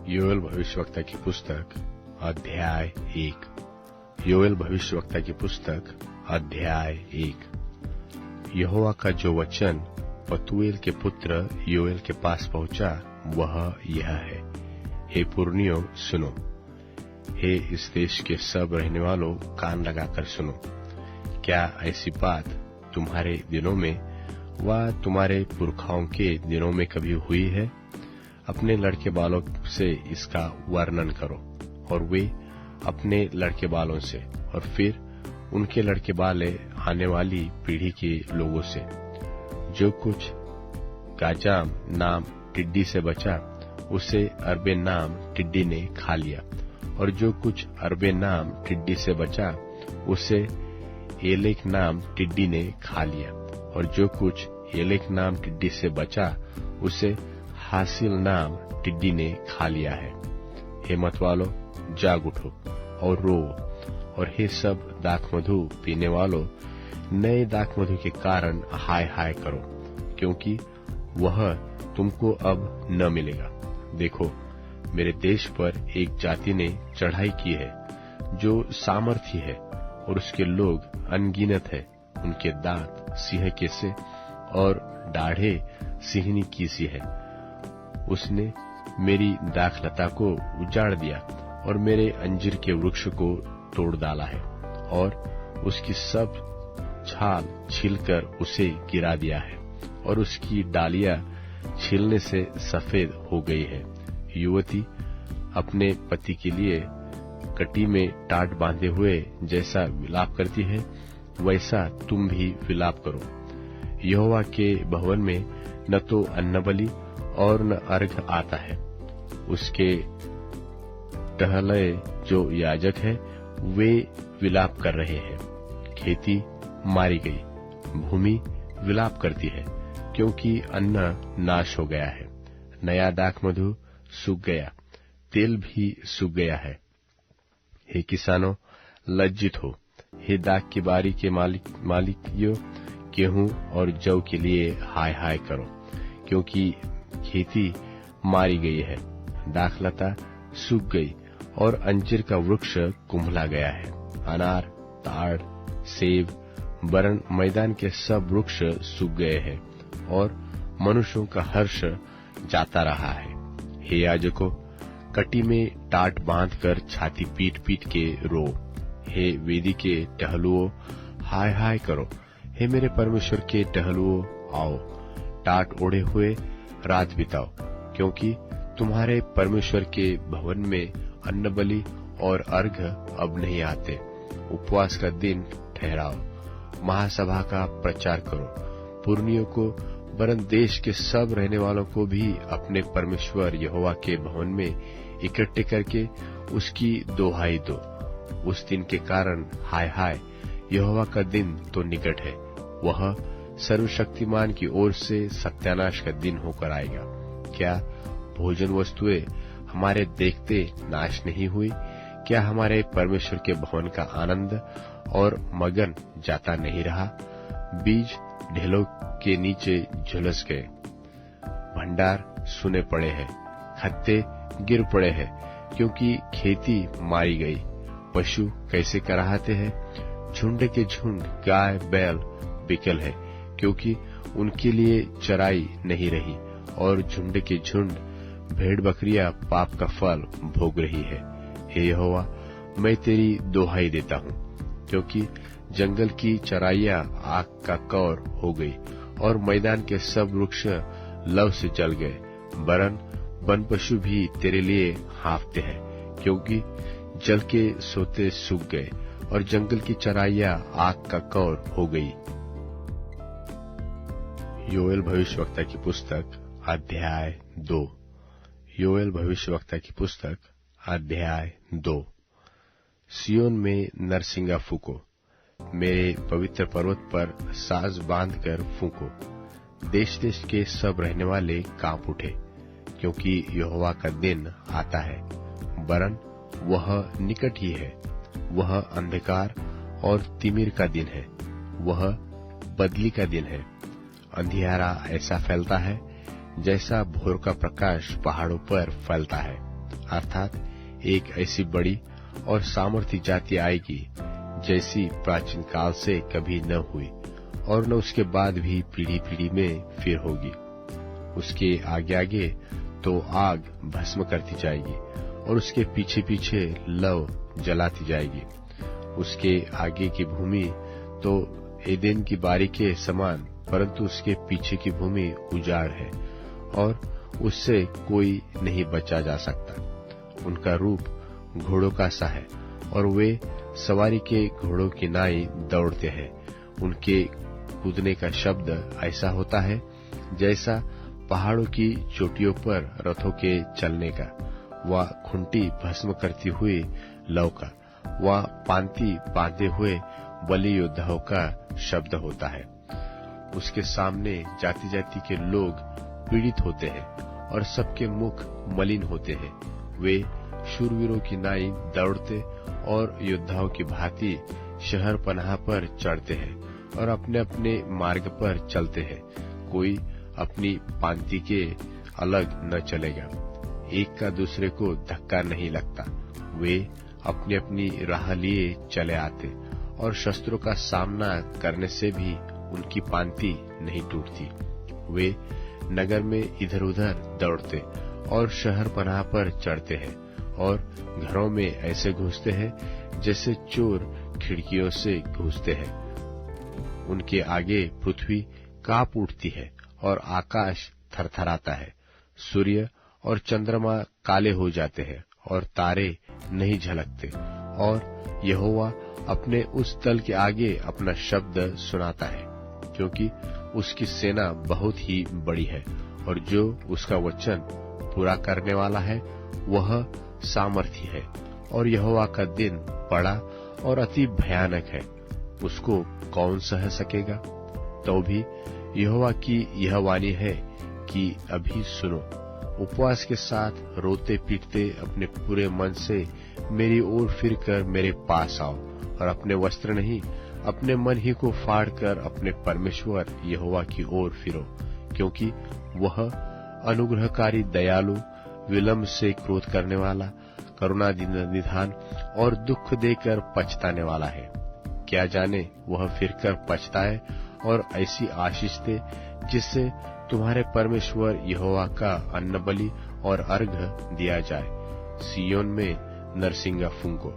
योएल भविष्यवक्ता की पुस्तक अध्याय 1। योएल भविष्यवक्ता की पुस्तक अध्याय 1। यहोवा का जो वचन पतूएल के पुत्र योएल के पास पहुंचा वह यह है। हे पुरनियों सुनो, हे इस देश के सब रहने वालों कान लगाकर सुनो। क्या ऐसी बात तुम्हारे दिनों में व तुम्हारे पुरखाओं के दिनों में कभी हुई है? अपने लड़के बालों से इसका वर्णन करो और वे अपने लड़के बालों से और फिर उनके लड़के बाले आने वाली पीढ़ी के लोगों से। जो कुछ गाजाम नाम टिड्डी से बचा उसे अरबे नाम टिड्डी ने खा लिया, और जो कुछ अरबे नाम टिड्डी से बचा उसे एलेक नाम टिड्डी ने खा लिया, और जो कुछ एलेक नाम टिड्डी से बचा उसे हासिल नाम टिड्डी ने खा लिया है। हे मतवालो, जाग उठो और रो, और हे सब दाखमधु पीने वालों, नए दाखमधु के कारण हाय हाय करो, क्योंकि वह तुमको अब न मिलेगा। देखो, मेरे देश पर एक जाति ने चढ़ाई की है जो सामर्थी है, और उसके लोग अनगिनत है। उनके दांत सिंह के से और दाढ़े सिंहनी की सी है। उसने मेरी दाखलता को उजाड़ दिया और मेरे अंजीर के वृक्ष को तोड़ डाला है, और उसकी सब छाल छीलकर उसे गिरा दिया है, और उसकी डालियां छीलने से सफेद हो गई है। युवती अपने पति के लिए कटी में टाट बांधे हुए जैसा विलाप करती है, वैसा तुम भी विलाप करो। यहोवा के भवन में न तो अन्नबलि और न अर्घ आता है। उसके टहले जो याजक है वे विलाप कर रहे हैं। खेती मारी गई, भूमि विलाप करती है, क्योंकि अन्न नाश हो गया है। नया दाखमधु सूख गया, तेल भी सूख गया है। हे किसानों, लज्जित हो। हे दाख की बारी के मालिकियों, गेहूं और जौ के लिए हाय हाय करो, क्योंकि खेती मारी गई है, दाखलता सूख गई और अंजीर का वृक्ष कुम्भला गया है। अनार, ताड़, सेब, बरन मैदान के सब वृक्ष सूख गए हैं, और मनुष्यों का हर्ष जाता रहा है। हे याजकों, कटी में टाट बांधकर छाती पीट पीट के रो। हे वेदी के टहलुओं, हाय हाय करो। हे मेरे परमेश्वर के टहलुओं, आओ, टाट ओढ़े हुए रात बिताओ, क्योंकि तुम्हारे परमेश्वर के भवन में अन्नबलि और अर्घ अब नहीं आते। उपवास का दिन ठहराओ, महासभा का प्रचार करो। पुरनियों को वरन देश के सब रहने वालों को भी अपने परमेश्वर यहोवा के भवन में इकट्ठे करके उसकी दोहाई दो। उस दिन के कारण हाय हाय, यहोवा का दिन तो निकट है। वह सर्वशक्तिमान की ओर से सत्यानाश का दिन होकर आएगा। क्या भोजन वस्तुएं हमारे देखते नाश नहीं हुई? क्या हमारे परमेश्वर के भवन का आनंद और मगन जाता नहीं रहा? बीज ढेलों के नीचे झुलस गए, भंडार सुने पड़े हैं, खत्ते गिर पड़े हैं, क्योंकि खेती मारी गई। पशु कैसे कराहते हैं? झुंड के झुंड गाय बैल बिकल है, क्योंकि उनके लिए चराई नहीं रही, और झुंड के झुंड भेड़ बकरियां पाप का फल भोग रही है। हे यहोवा, मैं तेरी दोहाई देता हूँ, क्योंकि जंगल की चराइयां आग का कौर हो गई, और मैदान के सब वृक्ष लव से जल गए। वरन वन पशु भी तेरे लिए हाँफते हैं, क्योंकि जल के सोते सूख गए, और जंगल की चराइयां आग का कौर हो गई। योएल भविष्यवक्ता की पुस्तक अध्याय 2। योएल भविष्यवक्ता की पुस्तक अध्याय 2। सियोन में नरसिंगा फूको, मेरे पवित्र पर्वत पर साज बांधकर फूको। देश देश के सब रहने वाले कांप उठे, क्योंकि यहोवा का दिन आता है, वरन वह निकट ही है। वह अंधकार और तिमिर का दिन है, वह बदली का दिन है। अंधियारा ऐसा फैलता है जैसा भोर का प्रकाश पहाड़ों पर फैलता है, अर्थात एक ऐसी बड़ी और सामर्थी जाति आएगी जैसी प्राचीन काल से कभी न हुई और न उसके बाद भी पीढ़ी पीढ़ी में फिर होगी। उसके आगे आगे तो आग भस्म करती जाएगी और उसके पीछे पीछे लौ जलाती जाएगी। उसके आगे की भूमि तो एदेन की बारी के समान, परंतु उसके पीछे की भूमि उजाड़ है और उससे कोई नहीं बचा जा सकता। उनका रूप घोड़ों का सा है और वे सवारी के घोड़ों की नाई दौड़ते हैं। उनके कूदने का शब्द ऐसा होता है जैसा पहाड़ों की चोटियों पर रथों के चलने का, व खुंटी भस्म करती हुई लौ का, व पांति बांधे हुए बलि योद्धाओं का शब्द होता है। उसके सामने जाति जाति के लोग पीड़ित होते हैं और सबके मुख मलिन होते हैं। वे शूरवीरों की नाई दौड़ते और योद्धाओं की भांति शहर पनाह पर चढ़ते हैं और अपने अपने मार्ग पर चलते हैं। कोई अपनी पांति के अलग न चलेगा, एक का दूसरे को धक्का नहीं लगता। वे अपनी अपनी राह लिए चले आते और शस्त्रों का सामना करने से भी उनकी पांति नहीं टूटती। वे नगर में इधर उधर दौड़ते और शहर पनाह पर चढ़ते हैं और घरों में ऐसे घुसते हैं जैसे चोर खिड़कियों से घुसते हैं। उनके आगे पृथ्वी कांप उठती है और आकाश थरथराता है। सूर्य और चंद्रमा काले हो जाते हैं और तारे नहीं झलकते और यहोवा अपने उस दल के आगे अपना शब्द सुनाता है, क्योंकि उसकी सेना बहुत ही बड़ी है और जो उसका वचन पूरा करने वाला है वह सामर्थी है। और यहोवा का दिन बड़ा और अति भयानक है, उसको कौन सह सकेगा? तो भी यहोवा की यह वाणी है कि अभी सुनो, उपवास के साथ रोते पीटते अपने पूरे मन से मेरी ओर फिरकर मेरे पास आओ और अपने वस्त्र नहीं अपने मन ही को फाड़कर अपने परमेश्वर यहोवा की ओर फिरो, क्योंकि वह अनुग्रहकारी, दयालु, विलंब से क्रोध करने वाला, करुणा निधान और दुख देकर पछताने वाला है। क्या जाने वह फिरकर पछताए और ऐसी आशीष दे जिससे तुम्हारे परमेश्वर यहोवा का अन्न बलि और अर्घ दिया जाए। सियोन में नरसिंगा फूंको,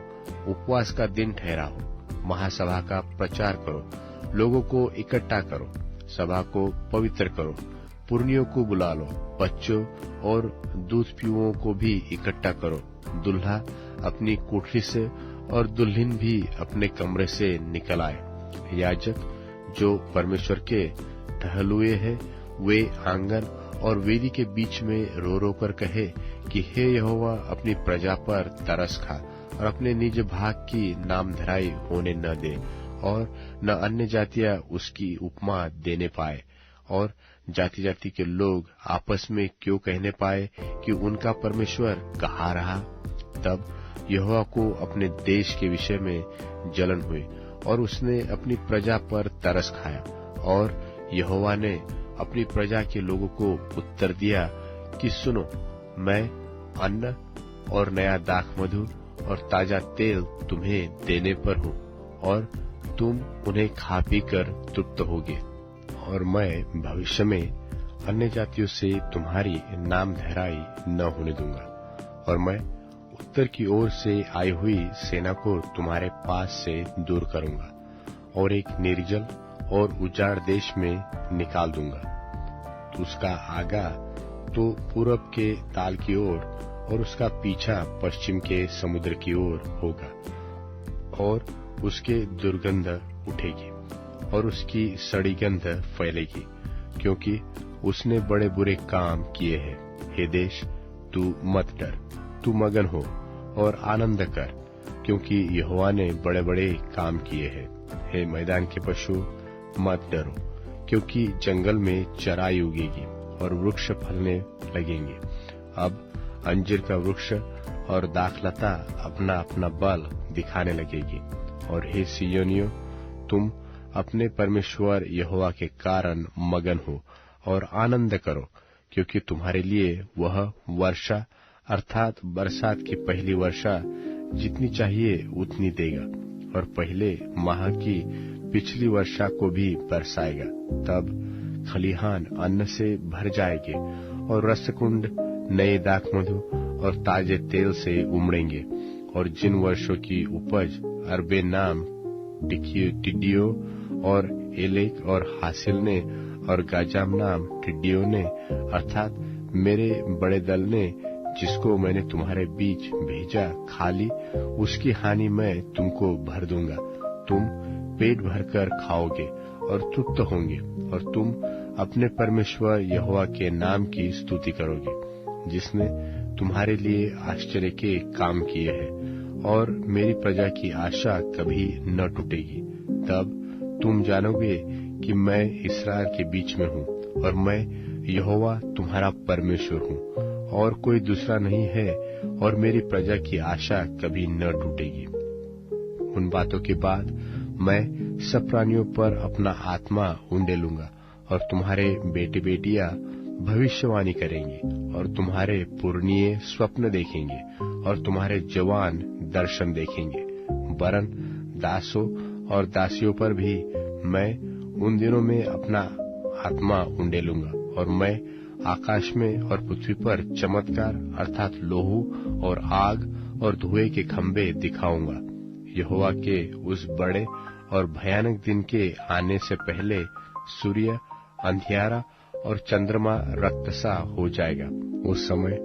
उपवास का दिन ठहराओ, महासभा का प्रचार करो, लोगों को इकट्ठा करो, सभा को पवित्र करो, पुरनियों को बुला लो, बच्चों और दूध पीओं को भी इकट्ठा करो। दुल्हा अपनी कोठरी से और दुल्हन भी अपने कमरे से निकल आए। याजक जो परमेश्वर के टहलुए हैं वे आंगन और वेदी के बीच में रो रो कर कहे कि हे यहोवा, अपनी प्रजा पर तरस खा और अपने निज भाग की नामधराई होने न दे और न अन्य जातियां उसकी उपमा देने पाए और जाति जाति के लोग आपस में क्यों कहने पाए कि उनका परमेश्वर कहाँ रहा। तब यहोवा को अपने देश के विषय में जलन हुई और उसने अपनी प्रजा पर तरस खाया। और यहोवा ने अपनी प्रजा के लोगों को उत्तर दिया कि सुनो, मैं अन्न और नया दाख मधु और ताजा तेल तुम्हें देने पर हूँ और तुम उन्हें खा पी कर तृप्त होगे। और मैं भविष्य में अन्य जातियों से तुम्हारी नामधराई न होने दूंगा और मैं उत्तर की ओर से आई हुई सेना को तुम्हारे पास से दूर करूंगा और एक निर्जल और उजाड़ देश में निकाल दूंगा। तो उसका आगा तो पूरब के ताल की ओर और उसका पीछा पश्चिम के समुद्र की ओर होगा और उसके दुर्गंध उठेगी और उसकी सड़ी गंध फैलेगी, क्योंकि उसने बड़े बुरे काम किए हैं। हे देश, तू मत डर, तू मगन हो और आनंद कर, क्योंकि यहोवा ने बड़े बड़े काम किए हैं। हे मैदान के पशु, मत डरो, क्योंकि जंगल में चराई उगेगी और वृक्ष फलने लगेंगे। अब अंजीर का वृक्ष और दाखलता अपना अपना बल दिखाने लगेगी। और हे सियोनियों, तुम अपने परमेश्वर यहोवा के कारण मगन हो और आनंद करो, क्योंकि तुम्हारे लिए वह वर्षा अर्थात बरसात की पहली वर्षा जितनी चाहिए उतनी देगा और पहले माह की पिछली वर्षा को भी बरसाएगा। तब खलिहान अन्न से भर जाएंगे और रसकुंड नए दाखमधु और ताजे तेल से उमड़ेंगे। और जिन वर्षों की उपज अरबे नाम टिड्डियों और एलेक और हासिल ने और गाजाम नाम टिड्डियों ने अर्थात मेरे बड़े दल ने जिसको मैंने तुम्हारे बीच भेजा खा ली, उसकी हानि मैं तुमको भर दूंगा। तुम पेट भरकर खाओगे और तृप्त होंगे और तुम अपने परमेश्वर यहोवा के नाम की स्तुति करोगे, जिसने तुम्हारे लिए आश्चर्य के काम किए हैं और मेरी प्रजा की आशा कभी न टूटेगी। तब तुम जानोगे कि मैं इस्राएल के बीच में हूँ और मैं यहोवा तुम्हारा परमेश्वर हूँ और कोई दूसरा नहीं है और मेरी प्रजा की आशा कभी न टूटेगी। उन बातों के बाद मैं सब प्राणियों पर अपना आत्मा उंडेलूंगा और तुम्हारे बेटे बेटियां भविष्यवाणी करेंगे और तुम्हारे पुरनिये स्वप्न देखेंगे और तुम्हारे जवान दर्शन देखेंगे। वरन दासों और दासियों पर भी मैं उन दिनों में अपना आत्मा उंडेलूंगा और मैं आकाश में और पृथ्वी पर चमत्कार अर्थात लोहू और आग और धुएं के खंभे दिखाऊंगा। यहोवा के उस बड़े और भयानक दिन के आने से पहले सूर्य अंधियारा और चंद्रमा रक्त सा हो जाएगा। उस समय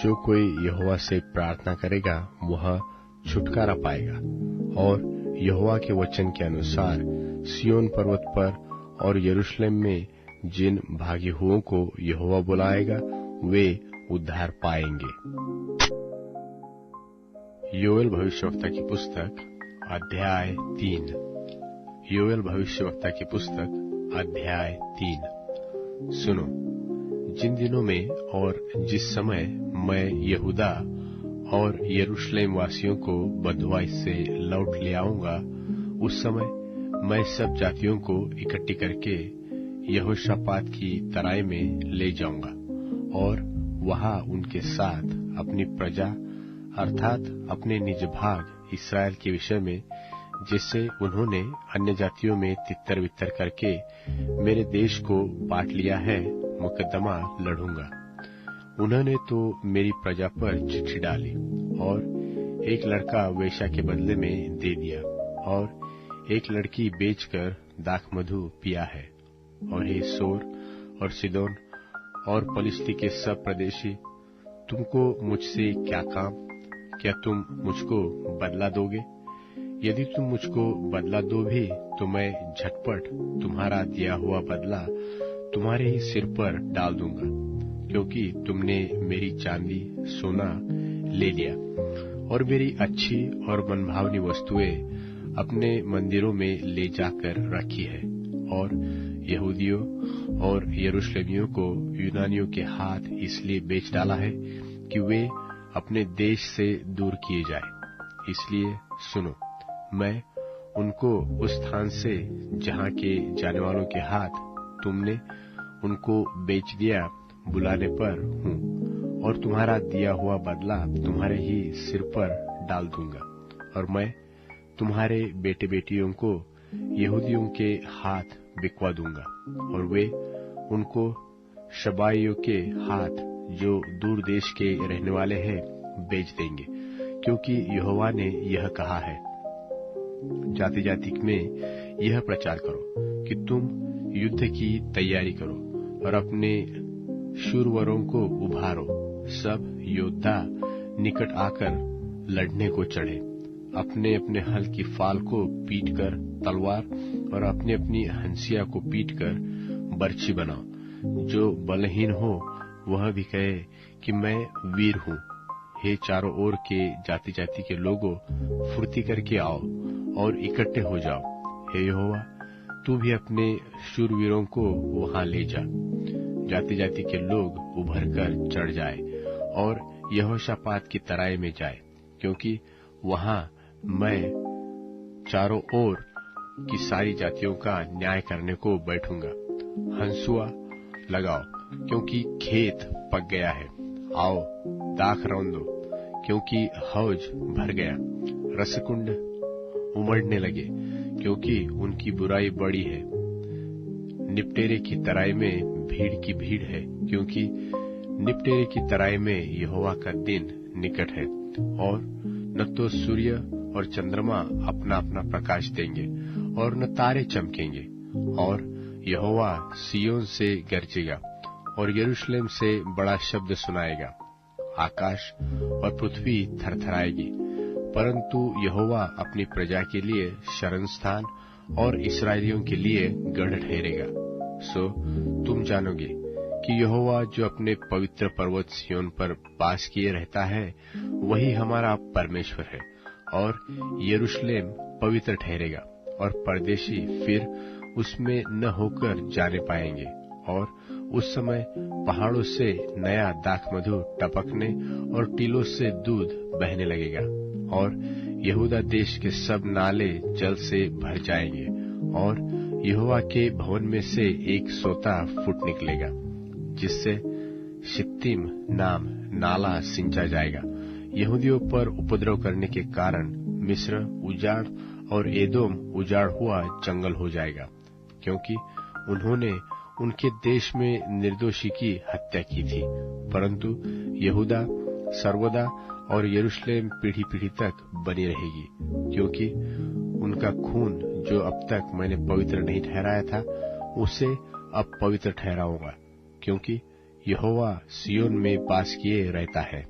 जो कोई यहोवा से प्रार्थना करेगा वह छुटकारा पाएगा। और यहोवा के वचन के अनुसार सिय्योन पर्वत पर और यरूशलेम में जिन भागी हुओं को यहोवा बुलाएगा वे उद्धार पाएंगे। योएल भविष्यवक्ता की पुस्तक अध्याय 3। योएल भविष्यवक्ता की पुस्तक अध्याय 3। सुनो, जिन दिनों में और जिस समय मैं यहूदा और यरूशलेम वासियों को बंधुआई से लौट ले आऊंगा, उस समय मैं सब जातियों को इकट्ठी करके यहोशापात की तराई में ले जाऊंगा और वहां उनके साथ अपनी प्रजा अर्थात अपने निज भाग इस्राएल के विषय में जिससे उन्होंने अन्य जातियों में तितर बितर करके मेरे देश को बांट लिया है, मुकदमा लड़ूंगा। उन्होंने तो मेरी प्रजा पर चिट्ठी डाली और एक लड़का वेश्या के बदले में दे दिया और एक लड़की बेचकर दाखमधु पिया है। और हे सोर और सिदोन और पलिश्ती के सब प्रदेशी, तुमको मुझसे क्या काम? क्या तुम मुझको बदला दोगे? यदि तुम मुझको बदला दो भी तो मैं झटपट तुम्हारा दिया हुआ बदला तुम्हारे ही सिर पर डाल दूंगा, क्योंकि तुमने मेरी चांदी सोना ले लिया और मेरी अच्छी और मनभावनी वस्तुएं अपने मंदिरों में ले जाकर रखी है और यहूदियों और यरूशलेमियों को यूनानियों के हाथ इसलिए बेच डाला है कि वे अपने देश से दूर किए जाए। इसलिए सुनो, मैं उनको उस स्थान से जहां के जाने वालों के हाथ तुमने उनको बेच दिया बुलाने पर हूँ और तुम्हारा दिया हुआ बदला तुम्हारे ही सिर पर डाल दूंगा। और मैं तुम्हारे बेटे बेटियों को यहूदियों के हाथ बिकवा दूंगा और वे उनको शबाइयों के हाथ जो दूर देश के रहने वाले हैं बेच देंगे, क्योंकि यहोवा ने यह कहा है। जाति जाति में यह प्रचार करो कि तुम युद्ध की तैयारी करो और अपने शूरवरों को उभारो। सब योद्धा निकट आकर लड़ने को चढ़े, अपने अपने हल की फाल को पीटकर तलवार और अपनी अपनी हंसिया को पीटकर बर्छी बनाओ। जो बलहीन हो वह भी कहे कि मैं वीर हूँ। हे चारों ओर के जाति जाति के लोगों, फुर्ती करके आओ और इकट्ठे हो जाओ। हे यहोवा, तू भी अपने शूरवीरों को वहां ले जा। जाति जाति के लोग उभर कर चढ़ जाए और यहोशापात की तराई में जाए, क्योंकि वहां मैं चारों ओर की सारी जातियों का न्याय करने को बैठूंगा। हंसुआ लगाओ, क्योंकि खेत पक गया है। आओ, दाख रौंदो, क्योंकि हौज भर गया। रसकुंड उमड़ने लगे, क्योंकि उनकी बुराई बड़ी है। निपटेरे की तराई में भीड़ की भीड़ है, क्योंकि निपटेरे की तराई में यहोवा का दिन निकट है। और न तो सूर्य और चंद्रमा अपना अपना प्रकाश देंगे, और न तारे चमकेंगे। और यहोवा सिय्योन से गरजेगा, और यरूशलेम से बड़ा शब्द सुनाएगा। आकाश और पृथ्वी थरथराएगी, परंतु यहोवा अपनी प्रजा के लिए शरणस्थान और इस्राएलियों के लिए गढ़ ठहरेगा। सो तुम जानोगे कि यहोवा जो अपने पवित्र पर्वत सिय्योन पर वास किए रहता है, वही हमारा परमेश्वर है। और यरूशलेम पवित्र ठहरेगा, और परदेशी फिर उसमें न होकर जाने पाएंगे। और उस समय पहाड़ों से नया दाखमधु टपकने और टीलों से दूध बहने लगेगा। और यहूदा देश के सब नाले जल से भर जाएंगे, और यहोवा के भवन में से एक सोता फुट निकलेगा, जिससे शित्तीम नाम नाला सिंचा जाएगा। यहूदियों पर उपद्रव करने के कारण मिस्र उजाड़ और एदोम उजाड़ हुआ जंगल हो जाएगा, क्योंकि उन्होंने उनके देश में निर्दोषी की हत्या की थी। परंतु यहूदा सर्वदा और यरूशलेम पीढ़ी पीढ़ी तक बनी रहेगी, क्योंकि उनका खून जो अब तक मैंने पवित्र नहीं ठहराया था, उसे अब पवित्र ठहराऊंगा, क्योंकि यहोवा सिय्योन में वास किए रहता है।